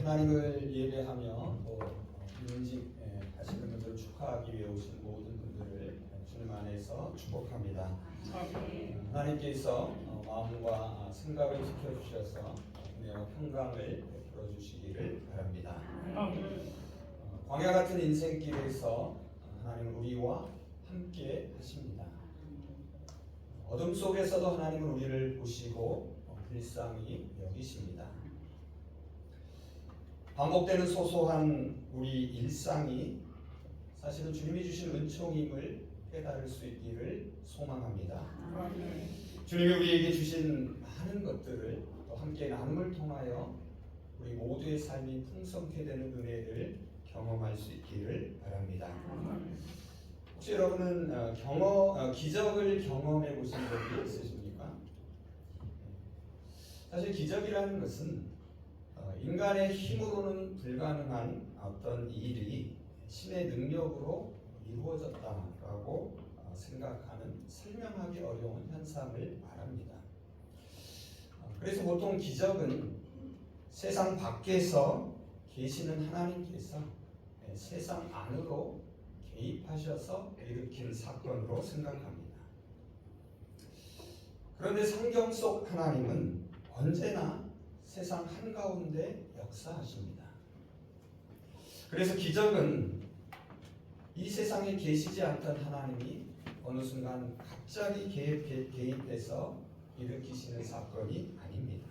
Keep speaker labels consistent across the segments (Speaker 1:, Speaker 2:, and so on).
Speaker 1: 하나님을 예배하며 또 임직 하시는 분들을 축하하기 위해 오신 모든 분들을 주님 안에서 축복합니다. 하나님께서 마음과 생각을 지켜주셔서 은혜와 평강을 베풀어 주시기를 바랍니다. 광야 같은 인생길에서 하나님은 우리와 함께 하십니다. 어둠 속에서도 하나님은 우리를 보시고 불쌍히 여기십니다. 반복되는 소소한 우리 일상이 사실은 주님이 주신 은총임을 깨달을 수 있기를 소망합니다. 주님이 우리에게 주신 많은 것들을 또 함께 나눔을 통하여 우리 모두의 삶이 풍성케 되는 은혜를 경험할 수 있기를 바랍니다. 혹시 여러분은 기적을 경험해 보신 적이 있으십니까? 사실 기적이라는 것은 인간의 힘으로는 불가능한 어떤 일이 신의 능력으로 이루어졌다라고 생각하는 설명하기 어려운 현상을 말합니다. 그래서 보통 기적은 세상 밖에서 계시는 하나님께서 세상 안으로 개입하셔서 일으킨 사건으로 생각합니다. 그런데 성경 속 하나님은 언제나 세상 한가운데 역사하십니다. 그래서 기적은 이 세상에 계시지 않던 하나님이 어느 순간 갑자기 개입해서 일으키시는 사건이 아닙니다.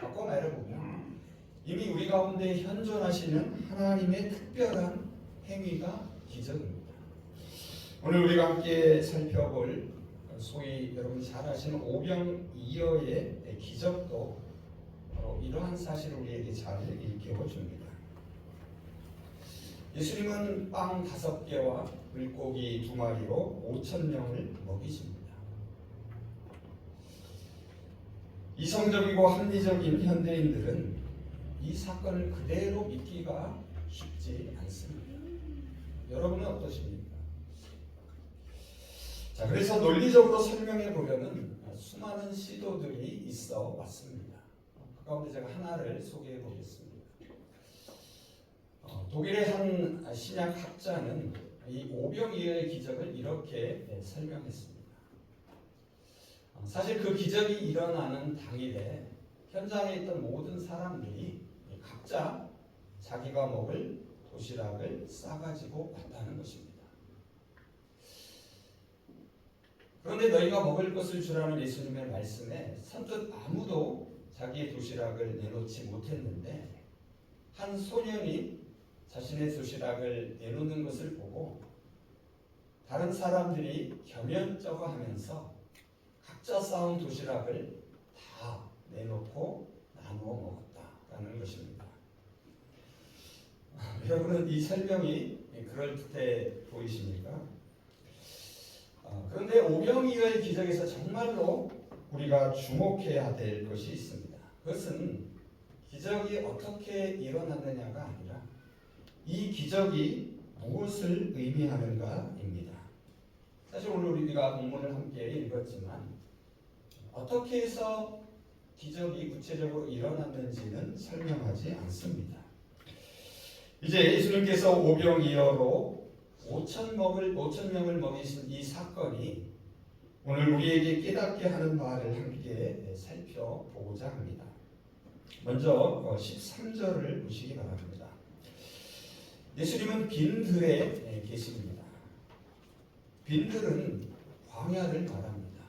Speaker 1: 바꿔 말해보면 이미 우리 가운데 현존하시는 하나님의 특별한 행위가 기적입니다. 오늘 우리가 함께 살펴볼 소위 여러분 잘 아시는 오병이어의 기적도 이러한 사실을 우리에게 잘 일깨워줍니다. 예수님은 빵 5개와 물고기 2마리로 5,000명을 먹이십니다. 이성적이고 합리적인 현대인들은 이 사건을 그대로 믿기가 쉽지 않습니다. 여러분은 어떠십니까? 자, 그래서 논리적으로 설명해 보려는 수많은 시도들이 있어 왔습니다. 그 가운데 제가 하나를 소개해 보겠습니다. 독일의 한 신약 학자는 이 오병이어의 기적을 이렇게 설명했습니다. 사실 그 기적이 일어나는 당일에 현장에 있던 모든 사람들이 각자 자기가 먹을 도시락을 싸가지고 왔다는 것입니다. 그런데 너희가 먹을 것을 주라는 예수님의 말씀에 선뜻 아무도 자기의 도시락을 내놓지 못했는데 한 소년이 자신의 도시락을 내놓는 것을 보고 다른 사람들이 겸연쩍어하면서 각자 싸온 도시락을 다 내놓고 나누어 먹었다라는 것입니다. 여러분은 이 설명이 그럴듯해 보이십니까? 그런데 오병이어의 기적에서 정말로 우리가 주목해야 될 것이 있습니다. 그것은 기적이 어떻게 일어났느냐가 아니라 이 기적이 무엇을 의미하는가입니다. 사실 오늘 우리가 본문을 함께 읽었지만 어떻게 해서 기적이 구체적으로 일어났는지는 설명하지 않습니다. 이제 예수님께서 오병이어로 5,000명을 먹이신 이 사건이 오늘 우리에게 깨닫게 하는 바를 함께 살펴보고자 합니다. 먼저 13절을 보시기 바랍니다. 예수님은 빈들에 계십니다. 빈들은 광야를 말합니다.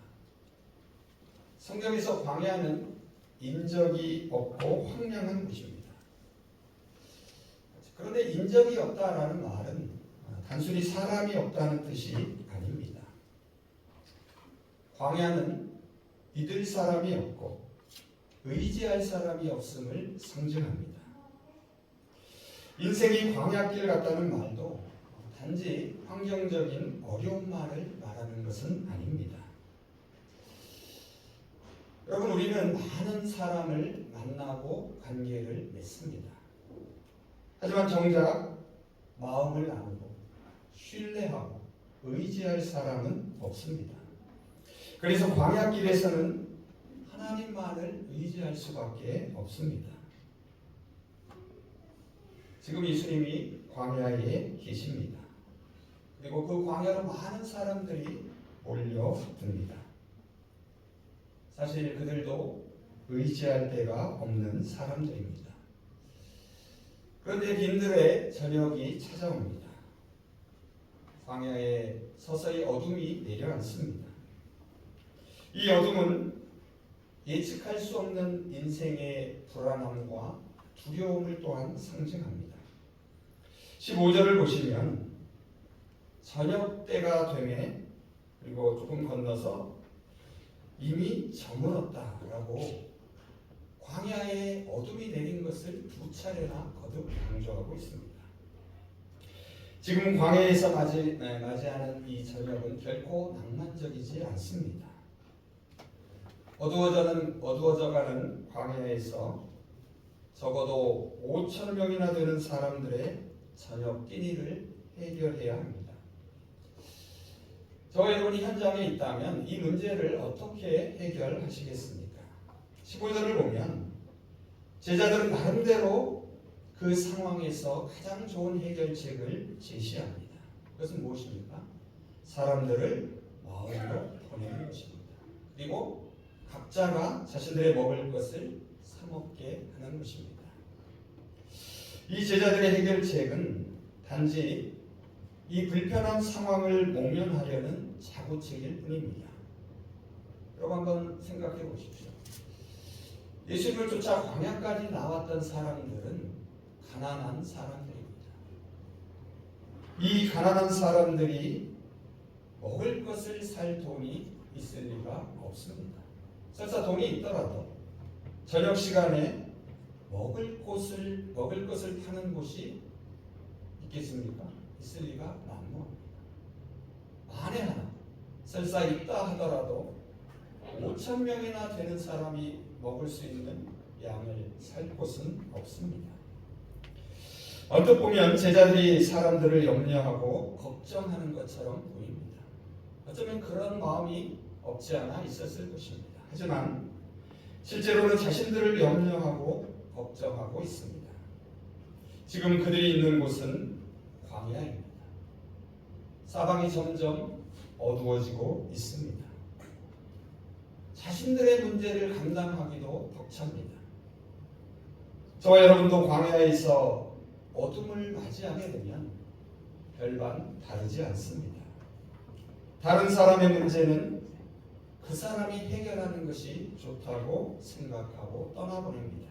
Speaker 1: 성경에서 광야는 인적이 없고 황량한 곳입니다. 그런데 인적이 없다라는 말은 단순히 사람이 없다는 뜻이 아닙니다. 광야는 믿을 사람이 없고 의지할 사람이 없음을 상징합니다. 인생이 광야길 같다는 말도 단지 환경적인 어려운 말을 말하는 것은 아닙니다. 여러분, 우리는 많은 사람을 만나고 관계를 맺습니다. 하지만 정작 마음을 나누고 신뢰하고 의지할 사람은 없습니다. 그래서 광야길에서는 하나님만을 의지할 수밖에 없습니다. 지금 예수님이 광야에 계십니다. 그리고 그 광야로 많은 사람들이 몰려듭니다. 사실 그들도 의지할 데가 없는 사람들입니다. 그런데 빈들의 저녁이 찾아옵니다. 광야에 서서히 어둠이 내려앉습니다. 이 어둠은 예측할 수 없는 인생의 불안함과 두려움을 또한 상징합니다. 15절을 보시면 저녁 때가 되매 그리고 조금 건너서 이미 저물었다라고 광야에 어둠이 내린 것을 두 차례나 거듭 강조하고 있습니다. 지금 광야에서 맞이하는 이 저녁은 결코 낭만적이지 않습니다. 어두워져가는 광야에서 적어도 5천 명이나 되는 사람들의 저녁 끼니를 해결해야 합니다. 저와 여러분이 현장에 있다면 이 문제를 어떻게 해결하시겠습니까? 15절을 보면 제자들은 나름대로 그 상황에서 가장 좋은 해결책을 제시합니다. 그것은 무엇입니까? 사람들을 마을로 보내는 것입니다. 그리고 각자가 자신들의 먹을 것을 사 먹게 하는 것입니다. 이 제자들의 해결책은 단지 이 불편한 상황을 모면하려는 자구책일 뿐입니다. 여러분 한번 생각해 보십시오. 예수님을 쫓아 광야까지 나왔던 사람들은 가난한 사람들입니다. 이 가난한 사람들이 먹을 것을 살 돈이 있을 리가 없습니다. 설사 돈이 있더라도 저녁 시간에 먹을 것을 파는 곳이 있겠습니까? 있을 리가 만무합니다. 만에 하나 설사 있다 하더라도 5천 명이나 되는 사람이 먹을 수 있는 양을 살 곳은 없습니다. 언뜻 보면 제자들이 사람들을 염려하고 걱정하는 것처럼 보입니다. 어쩌면 그런 마음이 없지 않아 있었을 것입니다. 하지만 실제로는 자신들을 염려하고 걱정하고 있습니다. 지금 그들이 있는 곳은 광야입니다. 사방이 점점 어두워지고 있습니다. 자신들의 문제를 감당하기도 벅찹니다. 저와 여러분도 광야에서 어둠을 맞이하게 되면 별반 다르지 않습니다. 다른 사람의 문제는 그 사람이 해결하는 것이 좋다고 생각하고 떠나버립니다.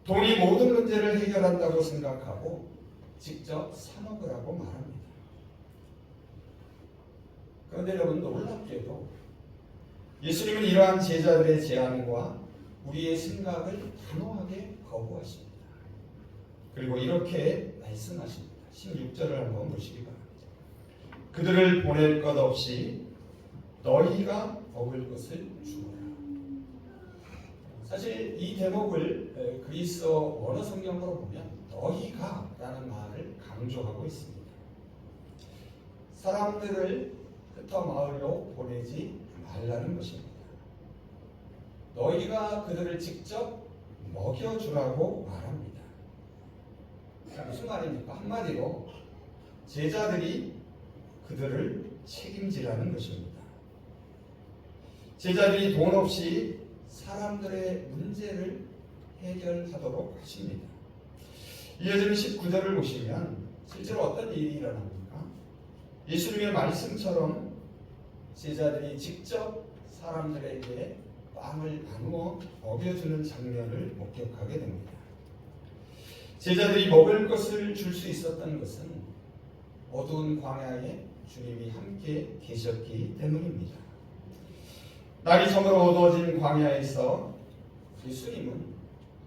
Speaker 1: 돈이 모든 문제를 해결한다고 생각하고 직접 사 먹으라고 말합니다. 그런데 여러분 놀랍게도 예수님은 이러한 제자들의 제안과 우리의 생각을 단호하게 거부하십니다. 그리고 이렇게 말씀하십니다. 16절을 한번 보시기 바랍니다. 그들을 보낼 것 없이 너희가 먹을 것을 주어라. 사실 이 대목을 그리스어 원어 성경으로 보면 너희가 라는 말을 강조하고 있습니다. 사람들을 흩어 마을로 보내지 말라는 것입니다. 너희가 그들을 직접 먹여주라고 말합니다. 무슨 말입니까? 한마디로 제자들이 그들을 책임지라는 것입니다. 제자들이 돈 없이 사람들의 문제를 해결하도록 하십니다. 이어지는 19절을 보시면 실제로 어떤 일이 일어납니까? 예수님의 말씀처럼 제자들이 직접 사람들에게 빵을 나누어 먹여주는 장면을 목격하게 됩니다. 제자들이 먹을 것을 줄 수 있었던 것은 어두운 광야에 주님이 함께 계셨기 때문입니다. 날이 저물어 어두워진 광야에서 예수님은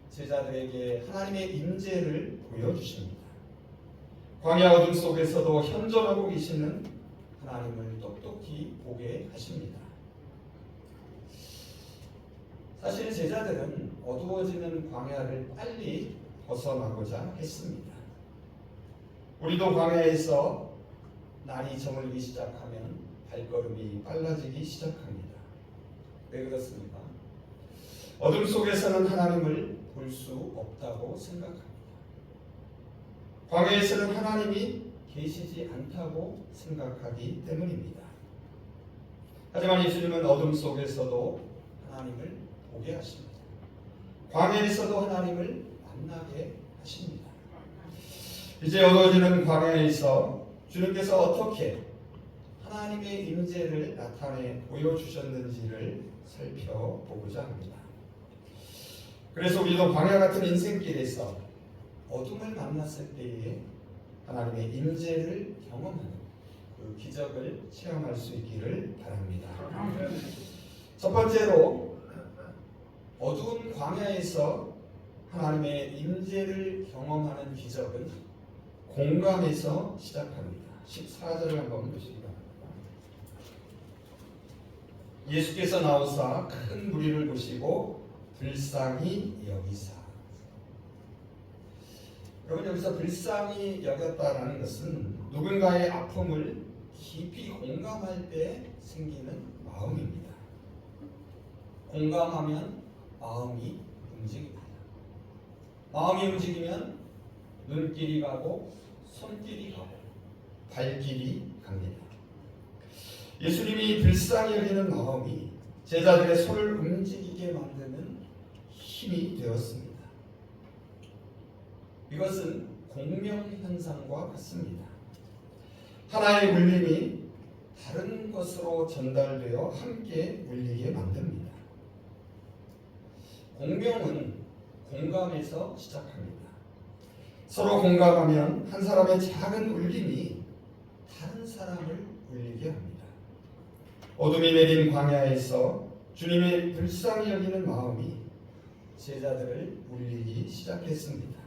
Speaker 1: 제자들에게 하나님의 임재를 보여주십니다. 광야 어둠 속에서도 현존하고 계시는 하나님을 똑똑히 보게 하십니다. 사실 제자들은 어두워지는 광야를 빨리 벗어나고자 했습니다. 우리도 광야에서 날이 저물기 시작하면 발걸음이 빨라지기 시작합니다. 왜 그렇습니까? 어둠 속에서는 하나님을 볼 수 없다고 생각합니다. 광야에서는 하나님이 계시지 않다고 생각하기 때문입니다. 하지만 예수님은 어둠 속에서도 하나님을 보게 하십니다. 광야에서도 하나님을 만나게 하십니다. 이제 어두워지는 광야에서 주님께서 어떻게 하나님의 임재를 나타내 보여주셨는지를 살펴보고자 합니다. 그래서 우리도 광야 같은 인생길에서 어둠을 만났을 때에 하나님의 임재를 경험하는 그 기적을 체험할 수 있기를 바랍니다. 첫 번째로 어두운 광야에서 하나님의 임재를 경험하는 기적은 공감에서 시작합니다. 14절을 한번 보시기 바랍니다. 예수께서 나오사 큰 무리를 보시고 불쌍히 여기사. 여러분, 여기서 불쌍히 여겼다라는 것은 누군가의 아픔을 깊이 공감할 때 생기는 마음입니다. 공감하면 마음이 움직입니다. 마음이 움직이면 눈길이 가고 손길이 가고 발길이 갑니다. 예수님이 불쌍히 여기는 마음이 제자들의 손을 움직이게 만드는 힘이 되었습니다. 이것은 공명현상과 같습니다. 하나의 울림이 다른 것으로 전달되어 함께 울리게 만듭니다. 공명은 공감에서 시작합니다. 서로 공감하면 한 사람의 작은 울림이 다른 사람을 울리게 합니다. 어둠이 내린 광야에서 주님의 불쌍히 여기는 마음이 제자들을 울리기 시작했습니다.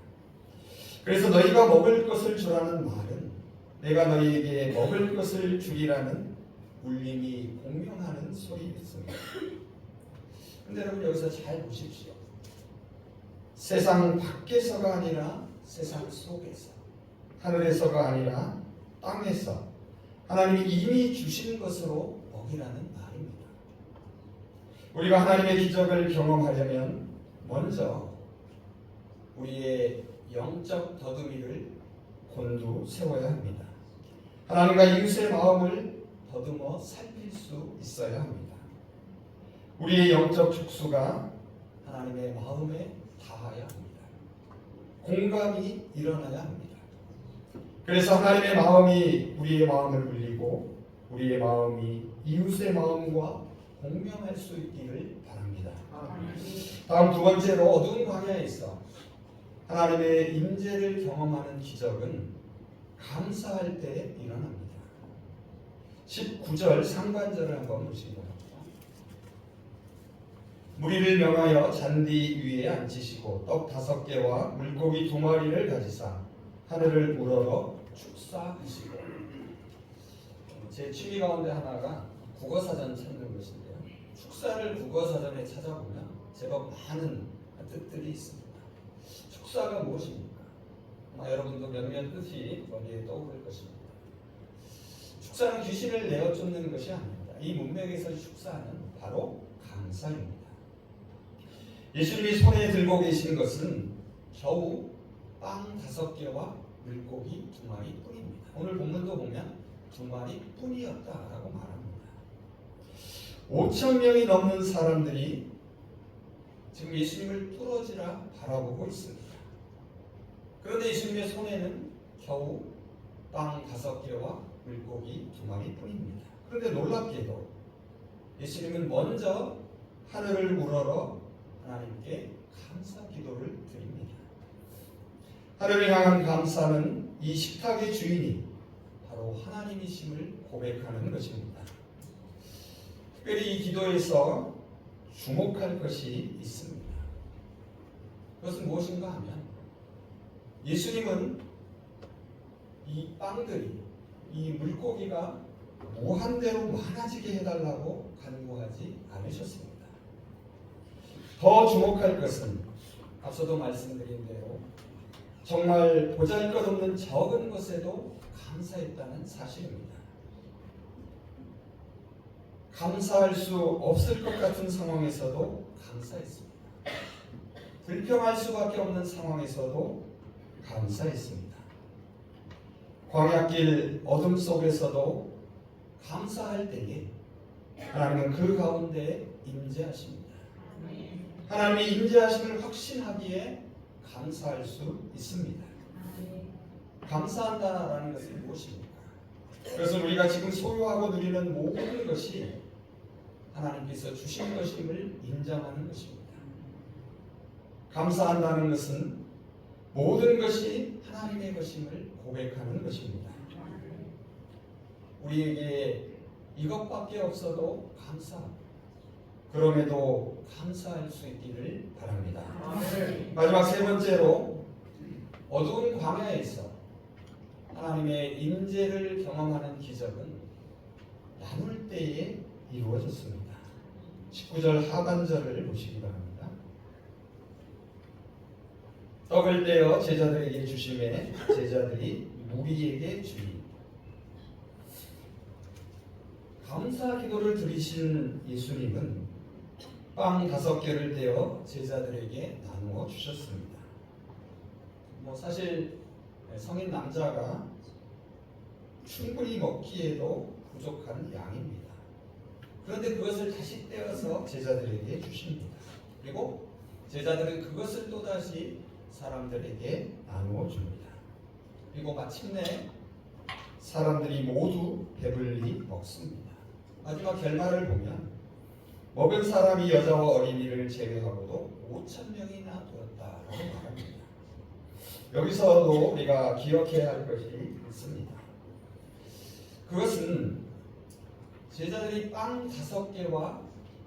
Speaker 1: 그래서 너희가 먹을 것을 주라는 말은 내가 너희에게 먹을 것을 주리라는 울림이 공명하는 소리였습니다. 그런데 여러분, 여기서 잘 보십시오. 세상 밖에서가 아니라 세상 속에서, 하늘에서가 아니라 땅에서 하나님이 이미 주신 것으로 먹이라는 말입니다. 우리가 하나님의 기적을 경험하려면 먼저 우리의 영적 더듬이를 곤두세워야 합니다. 하나님과 이웃의 마음을 더듬어 살필 수 있어야 합니다. 우리의 영적 축수가 하나님의 마음에 닿아야 합니다. 공감이 일어나야 합니다. 그래서 하나님의 마음이 우리의 마음을 울리고 우리의 마음이 이웃의 마음과 공명할 수 있기를 바랍니다. 다음 두 번째로 어두운 광야에서 하나님의 임재를 경험하는 기적은 감사할 때 일어납니다. 19절 상반절을 한번 보시기 바랍니다. 무리를 명하여 잔디 위에 앉히시고 떡 5개와 물고기 2마리를 가지사 하늘을 우러러 축사하시고. 제 취미 가운데 하나가 국어사전 찾는 것인데요. 축사를 국어사전에 찾아보면 제법 많은 뜻들이 있습니다. 축사가 무엇입니까? 여러분도 몇몇 뜻이 머리에 떠오를 것입니다. 축사는 귀신을 내어 쫓는 것이 아닙니다. 이 문맥에서 축사는 바로 감사입니다. 예수님이 손에 들고 계신 것은 겨우 빵 5개와 물고기 2마리 뿐입니다. 오늘 본문도 보면 2마리 뿐이었다라고 말합니다. 5,000명이 넘는 사람들이 지금 예수님을 뚫어지라 바라보고 있습니다. 그런데 예수님의 손에는 겨우 빵 5개와 물고기 2마리 뿐입니다. 그런데 놀랍게도 예수님은 먼저 하늘을 우러러 하나님께 감사 기도를 드립니다. 하늘을 향한 감사는 이 식탁의 주인이 바로 하나님이심을 고백하는 것입니다. 특별히 이 기도에서 주목할 것이 있습니다. 그것은 무엇인가 하면 예수님은 이 빵들이, 이 물고기가 무한대로 많아지게 해달라고 간구하지 않으셨습니다. 더 주목할 것은 앞서도 말씀드린 대로 정말 보잘것없는 적은 것에도 감사했다는 사실입니다. 감사할 수 없을 것 같은 상황에서도 감사했습니다. 불평할 수밖에 없는 상황에서도 감사했습니다. 광야길 어둠 속에서도 감사할 때에 하나님은 그 가운데 임재하십니다. 하나님의 임재하심을 확신하기에 감사할 수 있습니다. 감사한다라는 것은 무엇입니까? 그것은 우리가 지금 소유하고 누리는 모든 것이 하나님께서 주신 것임을 인정하는 것입니다. 감사한다는 것은 모든 것이 하나님의 것임을 고백하는 것입니다. 우리에게 이것밖에 없어도 감사합니다. 그럼에도 감사할 수 있기를 바랍니다. 마지막 세 번째로 어두운 광야에서 하나님의 임재를 경험하는 기적은 나눌 때에 이루어졌습니다. 19절 하반절을 보시기 바랍니다. 떡을 떼어 제자들에게 주심에 제자들이 무리에게 주니 감사 기도를 드리신 예수님은 빵 5개를 떼어 제자들에게 나누어 주셨습니다. 사실 성인 남자가 충분히 먹기에도 부족한 양입니다. 그런데 그것을 다시 떼어서 제자들에게 주십니다. 그리고 제자들은 그것을 또다시 사람들에게 나누어 줍니다. 그리고 마침내 사람들이 모두 배불리 먹습니다. 마지막 결말을 보면 먹은 사람이 여자와 어린이를 제외하고도 5,000명이나 되었다라고 말합니다. 여기서도 우리가 기억해야 할 것이 있습니다. 그것은 제자들이 빵 5개와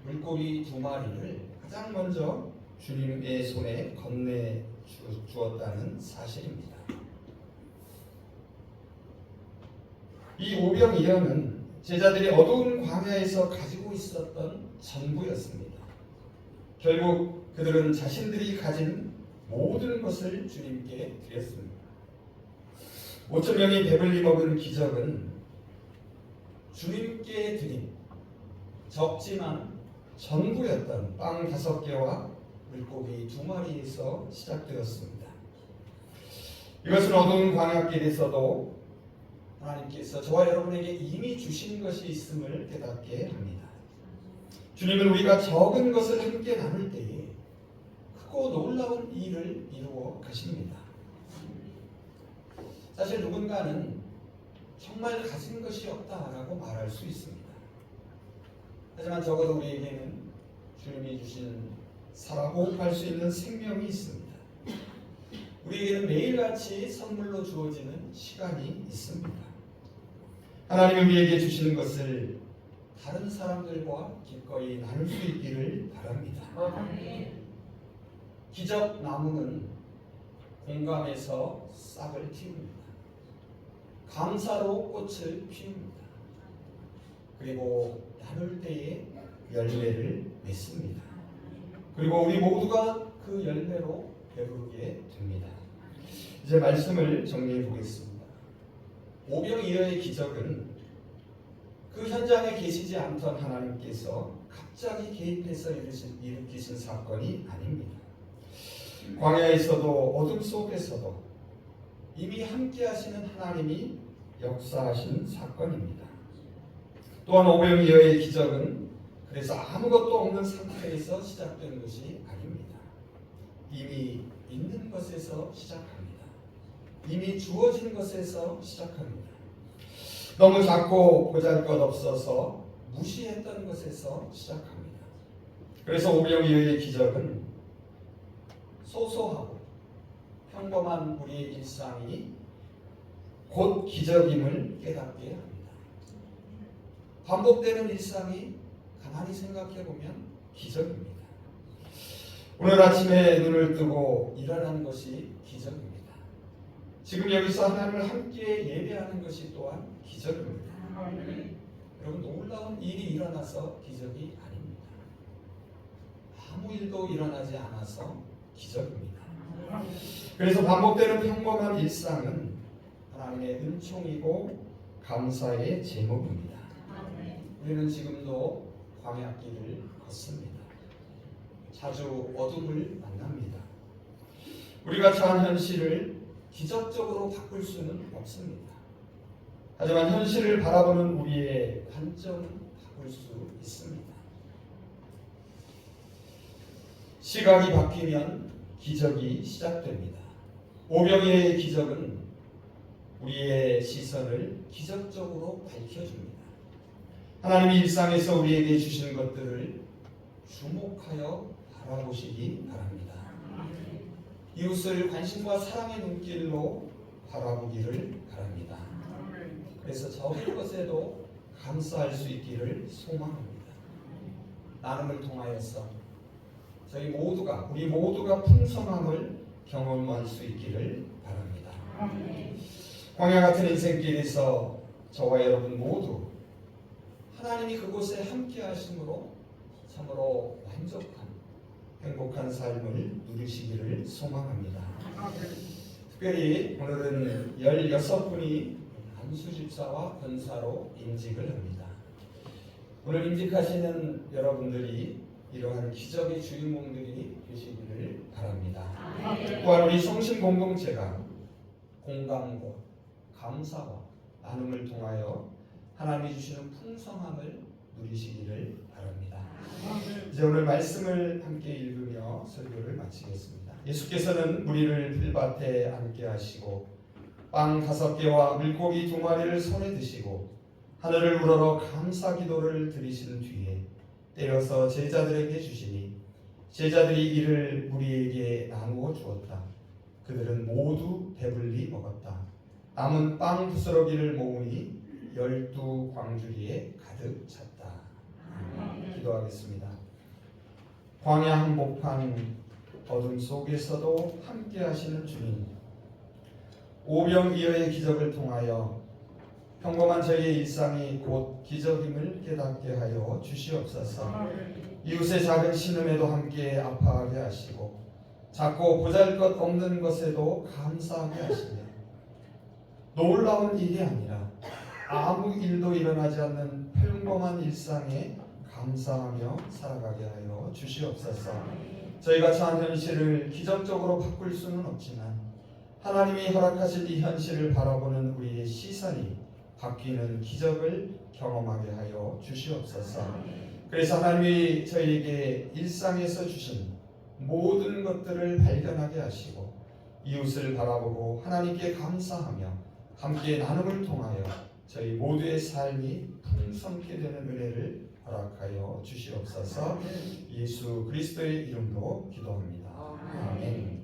Speaker 1: 물고기 2마리를 가장 먼저 주님의 손에 건네 주었다는 사실입니다. 이 오병이어는 제자들이 어두운 광야에서 가지고 있었던 전부였습니다. 결국 그들은 자신들이 가진 모든 것을 주님께 드렸습니다. 5,000명이 배불리 먹은 기적은 주님께 드린 적지만 전부였던 빵 5개와 물고기 2마리에서 시작되었습니다. 이것은 어두운 광야길에서도 하나님께서 저와 여러분에게 이미 주신 것이 있음을 깨닫게 합니다. 주님은 우리가 적은 것을 함께 나눌 때에 크고 놀라운 일을 이루어 가십니다. 사실 누군가는 정말 가진 것이 없다라고 말할 수 있습니다. 하지만 적어도 우리에게는 주님이 주신 살아 호흡할 수 있는 생명이 있습니다. 우리에게는 매일같이 선물로 주어지는 시간이 있습니다. 하나님은 우리에게 주시는 것을 다른 사람들과 기꺼이 나눌 수 있기를 바랍니다. 기적 나무는 공감에서 싹을 틔웁니다. 감사로 꽃을 피웁니다. 그리고 나눌 때에 열매를 맺습니다. 그리고 우리 모두가 그 열매로 배부르게 됩니다. 이제 말씀을 정리해 보겠습니다. 오병이어의 기적은 그 현장에 계시지 않던 하나님께서 갑자기 개입해서 일으키신 사건이 아닙니다. 광야에서도 어둠 속에서도 이미 함께 하시는 하나님이 역사하신 사건입니다. 또한 오병이어의 기적은 그래서 아무것도 없는 상태에서 시작된 것이 아닙니다. 이미 있는 것에서 시작합니다. 이미 주어진 것에서 시작합니다. 너무 작고 보잘것없어서 무시했던 것에서 시작합니다. 그래서 오병이어의 기적은 소소하고 평범한 우리의 일상이 곧 기적임을 깨닫게 합니다. 반복되는 일상이 가만히 생각해 보면 기적입니다. 오늘 아침에 눈을 뜨고 일어난 것이 기적입니다. 지금 여기서 하나님을 함께 예배하는 것이 또한 기적입니다. 여러분, 놀라운 일이 일어나서 기적이 아닙니다. 아무 일도 일어나지 않아서 기적입니다. 그래서 반복되는 평범한 일상은 하나님의 은총이고 감사의 제목입니다. 우리는 지금도 광야길을 걷습니다. 자주 어둠을 만납니다. 우리가 처한 현실을 기적적으로 바꿀 수는 없습니다. 하지만 현실을 바라보는 우리의 관점은 바꿀 수 있습니다. 시각이 바뀌면 기적이 시작됩니다. 오병이어의 기적은 우리의 시선을 기적적으로 밝혀줍니다. 하나님이 일상에서 우리에게 주신 것들을 주목하여 바라보시기 바랍니다. 이웃을 관심과 사랑의 눈길로 바라보기를 바랍니다. 그래서 적은 것에도 감사할 수 있기를 소망합니다. 나눔을 통하여서 우리 모두가 풍성함을 경험할 수 있기를 바랍니다. 광야 같은 인생길에서 저와 여러분 모두 하나님이 그곳에 함께 하심으로 참으로 만족한 행복한 삶을 누리시기를 소망합니다. 특별히 오늘은 16분이 안수집사와 권사로 임직을 합니다. 오늘 임직하시는 여러분들이 이러한 기적의 주인공들이 되시기를 바랍니다. 또한 우리 성신공동체가 공감과 감사와 나눔을 통하여 하나님이 주시는 풍성함을 누리시기를 바랍니다. 이제 오늘 말씀을 함께 읽으며 설교를 마치겠습니다. 예수께서는 무리를 풀밭에 앉게 하시고 빵 5개와 물고기 2마리를 손에 드시고 하늘을 우러러 감사 기도를 드리신 뒤에 떼어서 제자들에게 주시니 제자들이 이를 무리에게 나누어 주었다. 그들은 모두 배불리 먹었다. 남은 빵 부스러기를 모으니 12광주리에 가득 찼다. 기도하겠습니다. 광야 한복판 어둠 속에서도 함께 하시는 주님, 오병이어의 기적을 통하여 평범한 저희의 일상이 곧 기적임을 깨닫게 하여 주시옵소서. 이웃의 작은 신음에도 함께 아파하게 하시고 작고 보잘것없는 것에도 감사하게 하시며 놀라운 일이 아니라 아무 일도 일어나지 않는 평범한 일상에 감사하며 살아가게 하여 주시옵소서. 저희가 처한 현실을 기적적으로 바꿀 수는 없지만 하나님이 허락하실 이 현실을 바라보는 우리의 시선이 바뀌는 기적을 경험하게 하여 주시옵소서. 그래서 하나님이 저희에게 일상에서 주신 모든 것들을 발견하게 하시고 이웃을 바라보고 하나님께 감사하며 함께 나눔을 통하여 저희 모두의 삶이 풍성케 되는 은혜를 허락하여 주시옵소서. 예수 그리스도의 이름으로 기도합니다. 아멘.